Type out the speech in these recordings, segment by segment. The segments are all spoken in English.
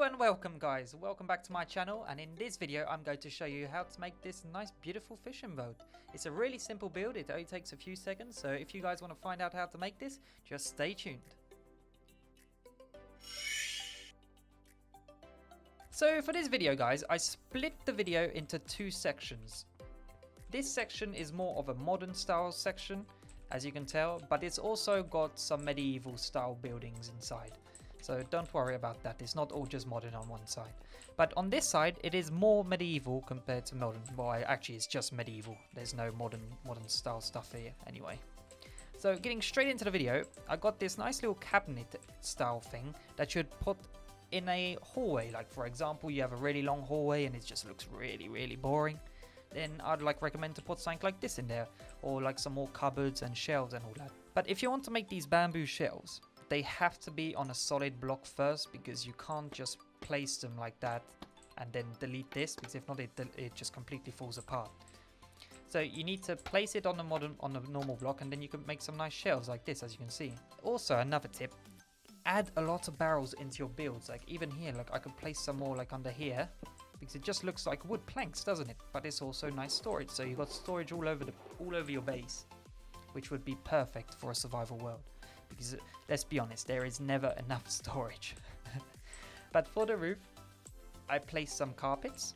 and welcome guys, welcome back to my channel, and in this video I'm going to show you how to make this nice beautiful fishing boat. It's a really simple build, it only takes a few seconds, so if you guys want to find out how to make this, just stay tuned. So for this video guys, I split the video into two sections. This section is more of a modern style section, as you can tell, but it's also got some medieval style buildings inside. So don't worry about that, it's not all just modern on one side. But on this side, it is more medieval compared to modern. Well, actually it's just medieval. There's no modern style stuff here anyway. So getting straight into the video, I got this nice little cabinet style thing that you'd put in a hallway. Like for example, you have a really long hallway and it just looks really boring. Then I'd recommend to put something like this in there, or like some more cupboards and shelves and all that. But if you want to make these bamboo shelves, they have to be on a solid block first, because you can't just place them like that and then delete this, because if not it just completely falls apart. So you need to place it on the normal block, and then you can make some nice shelves like this, as you can see. Also another tip, add a lot of barrels into your builds. Like even here, like I could place some more like under here, because it just looks like wood planks, doesn't it? But it's also nice storage, so you've got storage all over your base, which would be perfect for a survival world. Because let's be honest, there is never enough storage. But for the roof, I placed some carpets,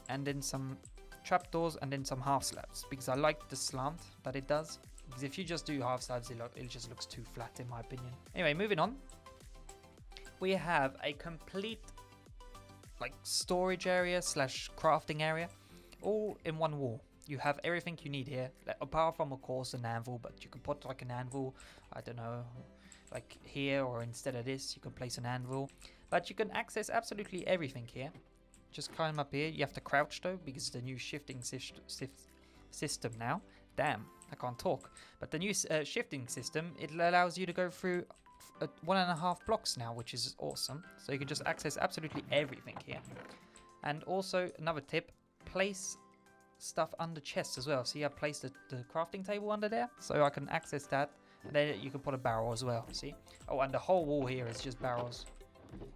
and then some trapdoors, and then some half slabs, because I like the slant that it does. Because if you just do half slabs, it just looks too flat in my opinion. Anyway, moving on. We have a complete like storage area slash crafting area, all in one wall. You have everything you need here, apart from of course an anvil, but you can put like an anvil, I don't know, like here, or instead of this you can place an anvil. But you can access absolutely everything here. Just climb up here. You have to crouch though, because the new shifting system now, damn, I can't talk, but the new shifting system, it allows you to go through 1.5 blocks now, which is awesome. So you can just access absolutely everything here. And also another tip, place stuff under chests as well. See, I placed the crafting table under there, so I can access that, and then you can put a barrel as well. See, oh, and the whole wall here is just barrels,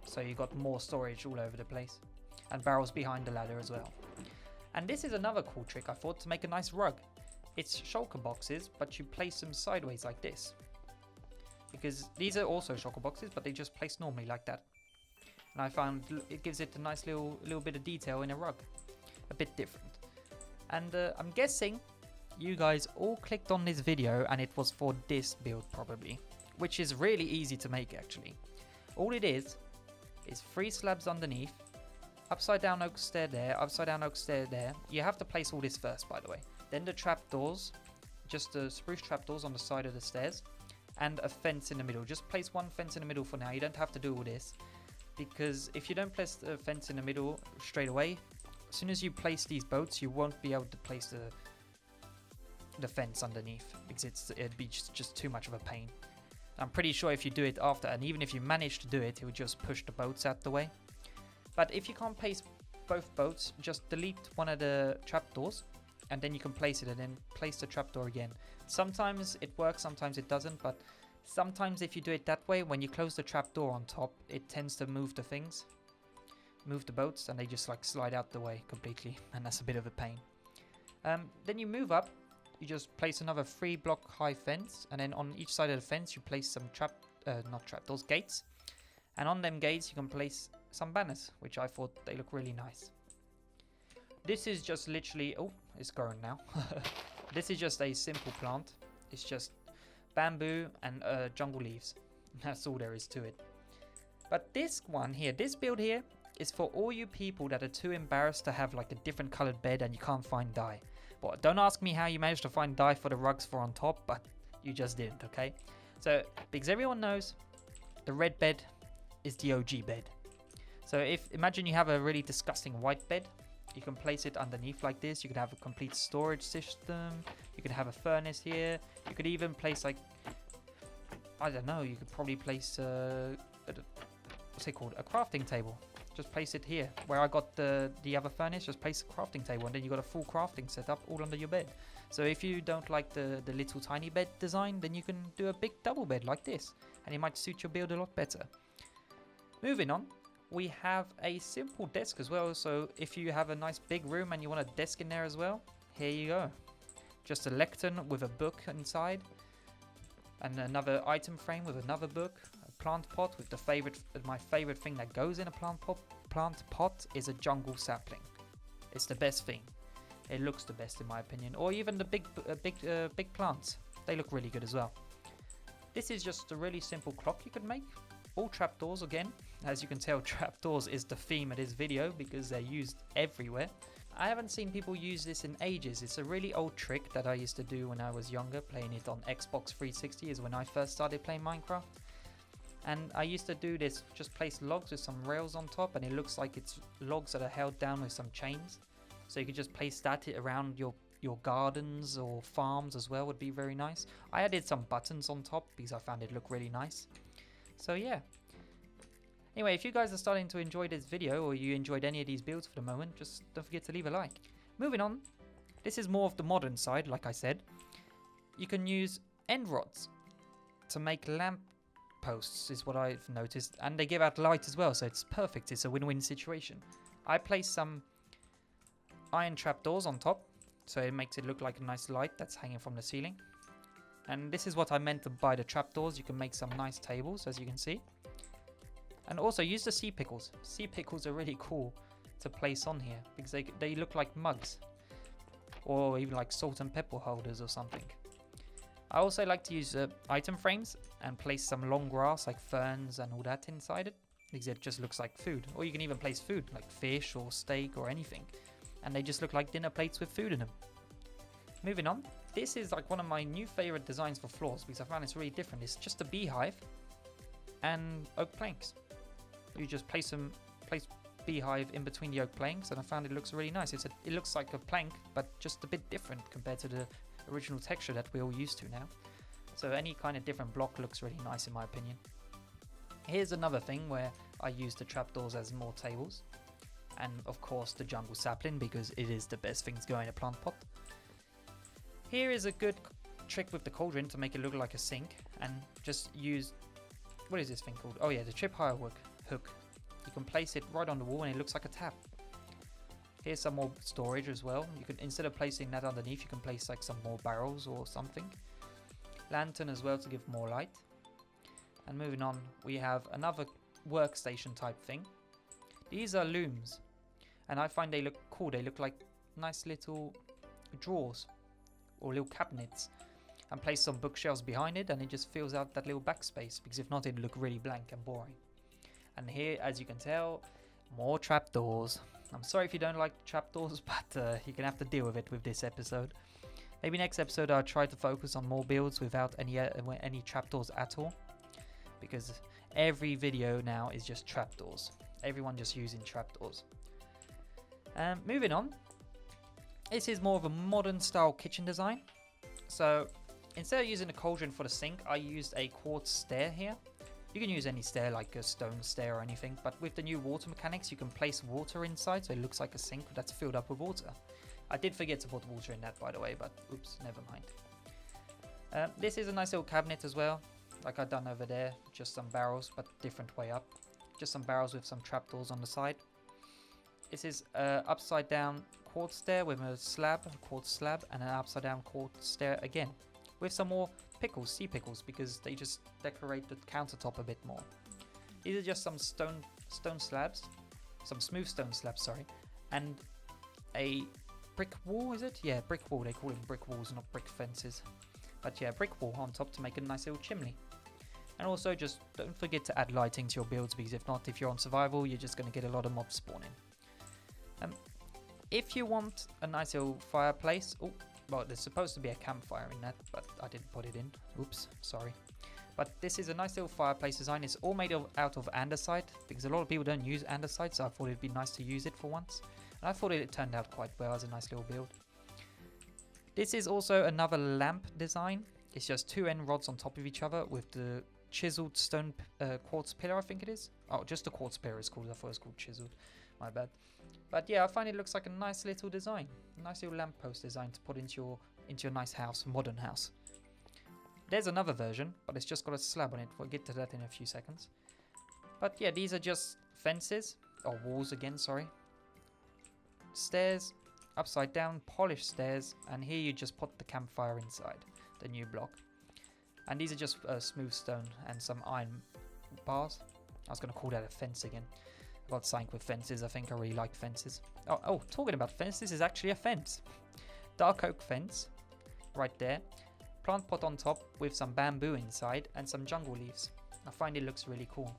so you got more storage all over the place, and barrels behind the ladder as well. And this is another cool trick I thought, to make a nice rug. It's shulker boxes, but you place them sideways like this, because these are also shulker boxes, but they just place normally like that. And I found it gives it a nice little bit of detail in a rug, a bit different. And I'm guessing you guys all clicked on this video and it was for this build probably, which is really easy to make actually. All it is 3 slabs underneath, upside down oak stair there, upside down oak stair there. You have to place all this first, by the way. Then the trapdoors, just the spruce trapdoors on the side of the stairs, and a fence in the middle. Just place one fence in the middle for now. You don't have to do all this, because if you don't place the fence in the middle straight away, as soon as you place these boats, you won't be able to place the fence underneath, because it'd be just too much of a pain. I'm pretty sure if you do it after, and even if you manage to do it, it would just push the boats out the way. But if you can't place both boats, just delete one of the trapdoors, and then you can place it, and then place the trapdoor again. Sometimes it works, sometimes it doesn't, but sometimes if you do it that way, when you close the trapdoor on top, it tends to move the boats, and they just like slide out the way completely, and that's a bit of a pain. Then you move up, you just place another 3 block high fence, and then on each side of the fence you place some gates, and on them gates you can place some banners, which I thought they look really nice. This is just literally, oh, it's growing now. This is just a simple plant. It's just bamboo and jungle leaves. That's all there is to it. But this one here, this build here, is for all you people that are too embarrassed to have like a different colored bed and you can't find dye. But don't ask me how you managed to find dye for the rugs for on top, but you just didn't, okay? So, because everyone knows, the red bed is the OG bed. So imagine you have a really disgusting white bed, you can place it underneath like this, you can have a complete storage system, you can have a furnace here, you could even place like, I don't know, you could probably place, what's it called, a crafting table. Just place it here, where I got the other furnace, just place the crafting table, and then you got a full crafting setup all under your bed. So if you don't like the little tiny bed design, then you can do a big double bed like this, and it might suit your build a lot better. Moving on, we have a simple desk as well. So if you have a nice big room and you want a desk in there as well, here you go. Just a lectern with a book inside, and another item frame with another book. A plant pot with my favorite thing that goes in a plant pot is a jungle sapling. It's the best thing. It looks the best in my opinion. Or even the big plants. They look really good as well. This is just a really simple clock you could make. All trapdoors again. As you can tell, trapdoors is the theme of this video because they're used everywhere. I haven't seen people use this in ages. It's a really old trick that I used to do when I was younger, playing it on Xbox 360 is when I first started playing Minecraft. And I used to do this, just place logs with some rails on top, and it looks like it's logs that are held down with some chains. So you could just place that around your gardens or farms as well, would be very nice. I added some buttons on top because I found it look really nice. So yeah. Anyway, if you guys are starting to enjoy this video, or you enjoyed any of these builds for the moment, just don't forget to leave a like. Moving on, this is more of the modern side, like I said. You can use end rods to make lamp posts, is what I've noticed, and they give out light as well, so it's perfect. It's a win-win situation. I placed some iron trapdoors on top, so it makes it look like a nice light that's hanging from the ceiling. And this is what I meant by the trapdoors. You can make some nice tables, as you can see. And also use the sea pickles. Sea pickles are really cool to place on here because they look like mugs, or even like salt and pepper holders or something. I also like to use item frames and place some long grass like ferns and all that inside it because it just looks like food. Or you can even place food like fish or steak or anything, and they just look like dinner plates with food in them. Moving on, this is like one of my new favorite designs for floors because I found it's really different. It's just a beehive and oak planks. You just place beehive in between the oak planks, and I found it looks really nice. It looks like a plank, but just a bit different compared to the original texture that we're all used to now. So any kind of different block looks really nice in my opinion. Here's another thing where I use the trapdoors as more tables, and of course the jungle sapling because it is the best thing to go in a plant pot. Here is a good trick with the cauldron to make it look like a sink, and just use, what is this thing called? Oh yeah, the trip hire hook. You can place it right on the wall and it looks like a tap. Here's some more storage as well. You can, instead of placing that underneath, you can place like some more barrels or something. Lantern as well to give more light. And moving on, we have another workstation type thing. These are looms, and I find they look cool. They look like nice little drawers or little cabinets, and place some bookshelves behind it, and it just fills out that little backspace because if not, it'd look really blank and boring. And here, as you can tell, more trapdoors. I'm sorry if you don't like trapdoors, but you're gonna have to deal with it with this episode. Maybe next episode I'll try to focus on more builds without any trapdoors at all, because every video now is just trapdoors. Everyone just using trapdoors. Moving on, this is more of a modern style kitchen design. So instead of using a cauldron for the sink, I used a quartz stair here. You can use any stair, like a stone stair or anything, but with the new water mechanics, you can place water inside, so it looks like a sink that's filled up with water. I did forget to put water in that, by the way, but oops, never mind. This is a nice little cabinet as well, like I've done over there, just some barrels, but different way up. Just some barrels with some trapdoors on the side. This is upside down quartz stair with a quartz slab, and an upside down quartz stair again, with some more pickles, sea pickles, because they just decorate the countertop a bit more. These are just some stone slabs, some smooth stone slabs, sorry, and a brick wall, is it? Yeah, brick wall. They call them brick walls, not brick fences. But yeah, brick wall on top to make a nice little chimney. And also just don't forget to add lighting to your builds, because if not, if you're on survival, you're just going to get a lot of mobs spawning. If you want a nice little fireplace, oh, well, there's supposed to be a campfire in that, but I didn't put it in. Oops, sorry. But this is a nice little fireplace design. It's all made out of andesite, because a lot of people don't use andesite, so I thought it'd be nice to use it for once. And I thought it turned out quite well as a nice little build. This is also another lamp design. It's just two end rods on top of each other with the chiseled stone quartz pillar, I think it is. Oh, just the quartz pillar is called. I thought it was called chiseled. My bad. But yeah, I find it looks like a nice little design. A nice little lamppost design to put into your nice house, modern house. There's another version, but it's just got a slab on it. We'll get to that in a few seconds. But yeah, these are just fences, or walls again, sorry. Stairs, upside down, polished stairs, and here you just put the campfire inside the new block. And these are just smooth stone and some iron bars. I was going to call that a fence again. I got something with fences. I think I really like fences. Oh, talking about fence, this is actually a fence. Dark oak fence, right there. Plant pot on top with some bamboo inside and some jungle leaves. I find it looks really cool.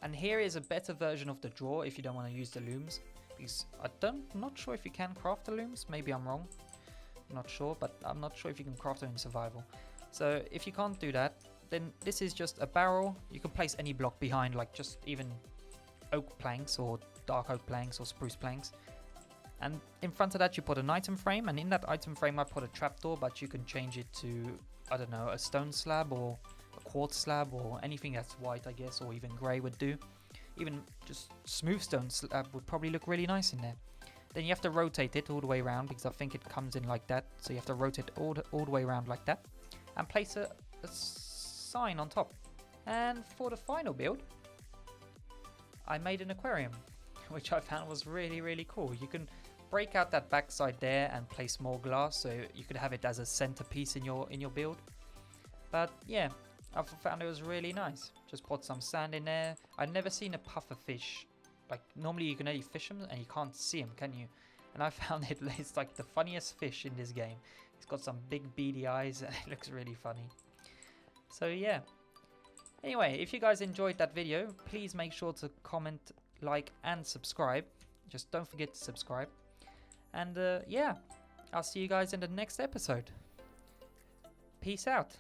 And here is a better version of the drawer if you don't want to use the looms. Because I'm not sure if you can craft the looms. Maybe I'm wrong. I'm not sure, but I'm not sure if you can craft them in survival. So if you can't do that, then this is just a barrel. You can place any block behind, like just even oak planks or dark oak planks or spruce planks. And in front of that you put an item frame, and in that item frame I put a trapdoor, but you can change it to, I don't know, a stone slab or a quartz slab or anything that's white, I guess, or even grey would do. Even just smooth stone slab would probably look really nice in there. Then you have to rotate it all the way around, because I think it comes in like that. So you have to rotate all the way around like that. And place a sign on top. And for the final build, I made an aquarium, which I found was really, really cool. You can break out that backside there and place more glass, so you could have it as a centerpiece in your build. But yeah, I found it was really nice. Just put some sand in there. I've never seen a puffer fish. Like normally you can only fish them and you can't see them, can you? And I found it's like the funniest fish in this game. It's got some big beady eyes and it looks really funny. So yeah. Anyway, if you guys enjoyed that video, please make sure to comment, like and subscribe. Just don't forget to subscribe. And yeah, I'll see you guys in the next episode. Peace out.